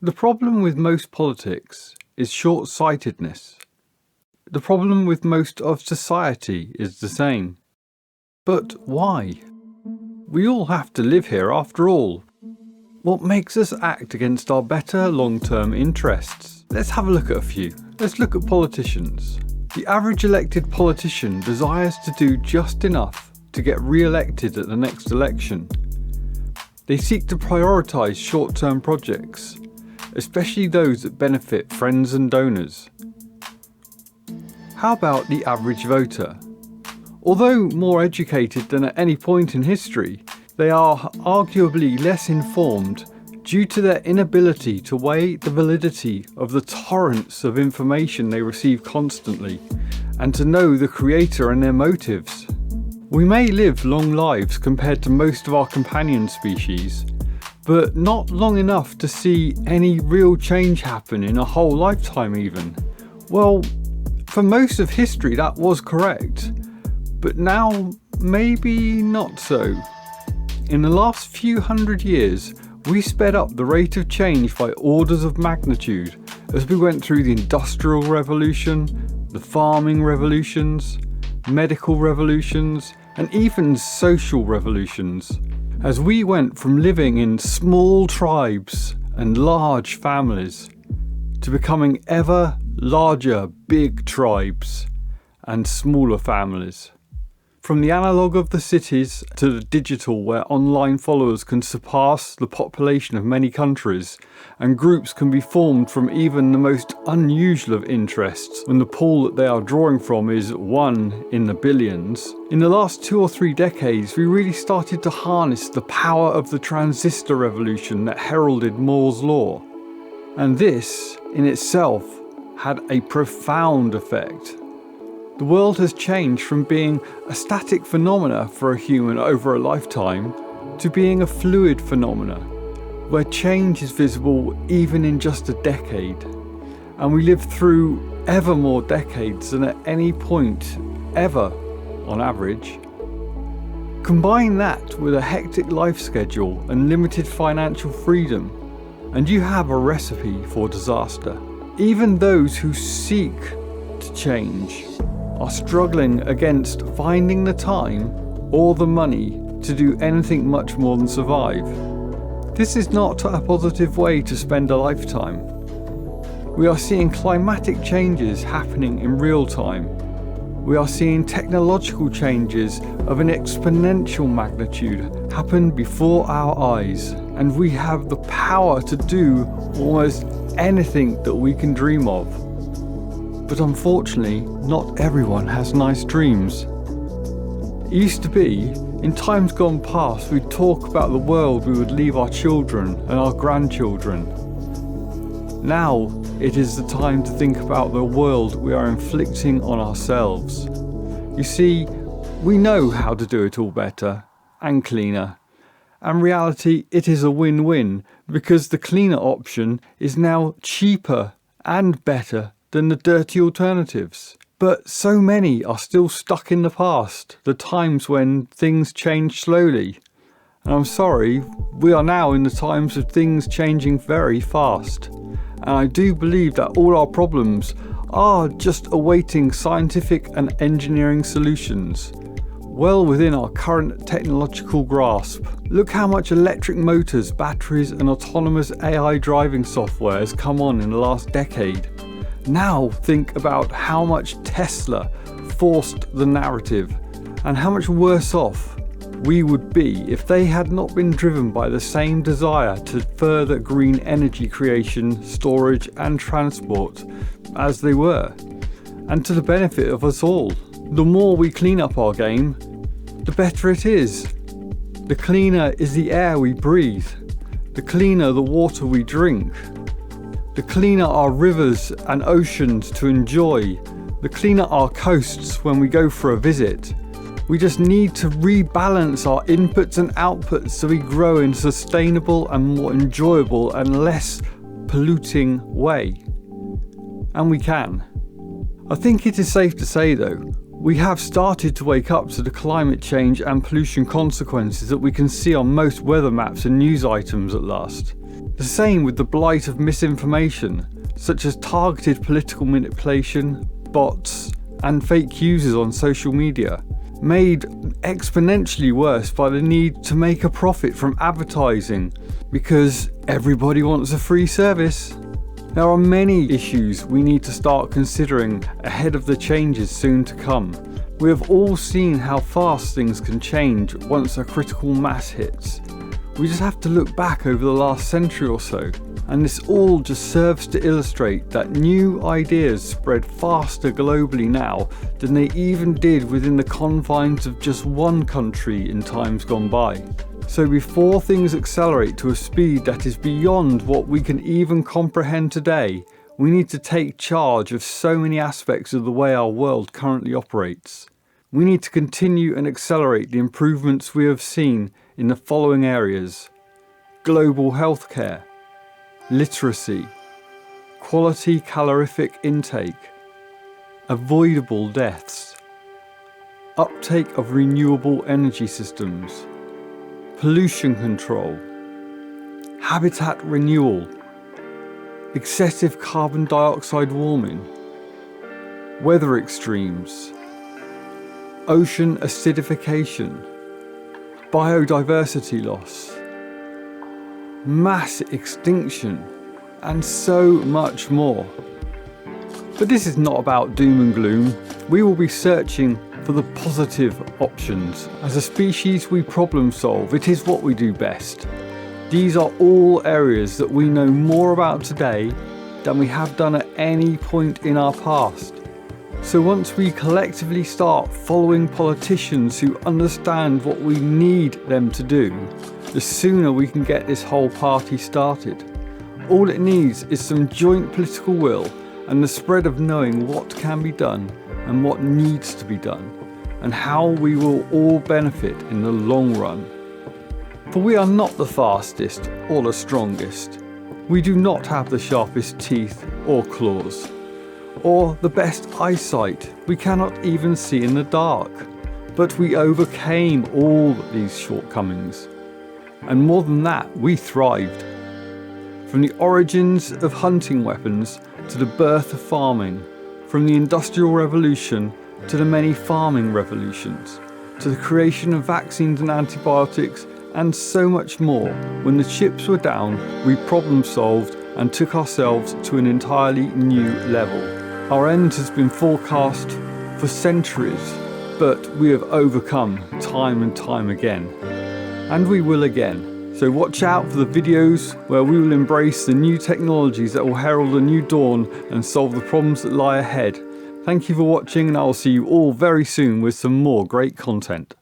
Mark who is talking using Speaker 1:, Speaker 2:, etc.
Speaker 1: The problem with most politics is short-sightedness. The problem with most of society is the same. But why? We all have to live here after all. What makes us act against our better long-term interests? Let's have a look at a few. Let's look at politicians. The average elected politician desires to do just enough to get re-elected at the next election. They seek to prioritise short-term projects, especially those that benefit friends and donors. How about the average voter? Although more educated than at any point in history, they are arguably less informed due to their inability to weigh the validity of the torrents of information they receive constantly, and to know the creator and their motives. We may live long lives compared to most of our companion species, but not long enough to see any real change happen in a whole lifetime even. Well, for most of history that was correct, but now maybe not so. In the last few hundred years, we sped up the rate of change by orders of magnitude as we went through the Industrial Revolution, the farming revolutions, medical revolutions, and even social revolutions. As we went from living in small tribes and large families to becoming ever larger big tribes and smaller families. From the analogue of the cities to the digital, where online followers can surpass the population of many countries, and groups can be formed from even the most unusual of interests when the pool that they are drawing from is 1 in the billions. In the last 2 or 3 decades, we really started to harness the power of the transistor revolution that heralded Moore's law. And this, in itself, had a profound effect. The world has changed from being a static phenomena for a human over a lifetime to being a fluid phenomena, where change is visible even in just a decade. And we live through ever more decades than at any point ever, on average. Combine that with a hectic life schedule and limited financial freedom, and you have a recipe for disaster. Even those who seek to change are struggling against finding the time or the money to do anything much more than survive. This is not a positive way to spend a lifetime. We are seeing climatic changes happening in real time. We are seeing technological changes of an exponential magnitude happen before our eyes, and we have the power to do almost anything that we can dream of. But unfortunately, not everyone has nice dreams. It used to be, in times gone past, we'd talk about the world we would leave our children and our grandchildren. Now, it is the time to think about the world we are inflicting on ourselves. You see, we know how to do it all better and cleaner. And in reality, it is a win-win, because the cleaner option is now cheaper and better than the dirty alternatives. But so many are still stuck in the past, the times when things changed slowly. And I'm sorry, we are now in the times of things changing very fast. And I do believe that all our problems are just awaiting scientific and engineering solutions, well within our current technological grasp. Look how much electric motors, batteries and autonomous AI driving software has come on in the last decade. Now think about how much Tesla forced the narrative, and how much worse off we would be if they had not been driven by the same desire to further green energy creation, storage and transport as they were, and to the benefit of us all. The more we clean up our game, the better it is. The cleaner is the air we breathe, the cleaner the water we drink, the cleaner our rivers and oceans to enjoy, the cleaner our coasts when we go for a visit. We just need to rebalance our inputs and outputs so we grow in a sustainable and more enjoyable and less polluting way. And we can. I think it is safe to say though, we have started to wake up to the climate change and pollution consequences that we can see on most weather maps and news items at last. The same with the blight of misinformation, such as targeted political manipulation, bots, and fake users on social media, made exponentially worse by the need to make a profit from advertising, because everybody wants a free service. There are many issues we need to start considering ahead of the changes soon to come. We have all seen how fast things can change once a critical mass hits. We just have to look back over the last century or so, and this all just serves to illustrate that new ideas spread faster globally now than they even did within the confines of just one country in times gone by. So before things accelerate to a speed that is beyond what we can even comprehend today, we need to take charge of so many aspects of the way our world currently operates. We need to continue and accelerate the improvements we have seen in the following areas: global healthcare, literacy, quality calorific intake, avoidable deaths, uptake of renewable energy systems, pollution control, habitat renewal, excessive carbon dioxide warming, weather extremes, ocean acidification, biodiversity loss, mass extinction, and so much more. But this is not about doom and gloom. We will be searching for the positive options. As a species, we problem solve. It is what we do best. These are all areas that we know more about today than we have done at any point in our past. So once we collectively start following politicians who understand what we need them to do, the sooner we can get this whole party started. All it needs is some joint political will and the spread of knowing what can be done and what needs to be done, and how we will all benefit in the long run. For we are not the fastest or the strongest. We do not have the sharpest teeth or claws, or the best eyesight. We cannot even see in the dark. But we overcame all these shortcomings. And more than that, we thrived. From the origins of hunting weapons to the birth of farming, from the Industrial Revolution to the many farming revolutions, to the creation of vaccines and antibiotics, and so much more. When the chips were down, we problem solved and took ourselves to an entirely new level. Our end has been forecast for centuries, but we have overcome time and time again. And we will again. So watch out for the videos where we will embrace the new technologies that will herald a new dawn and solve the problems that lie ahead. Thank you for watching, and I will see you all very soon with some more great content.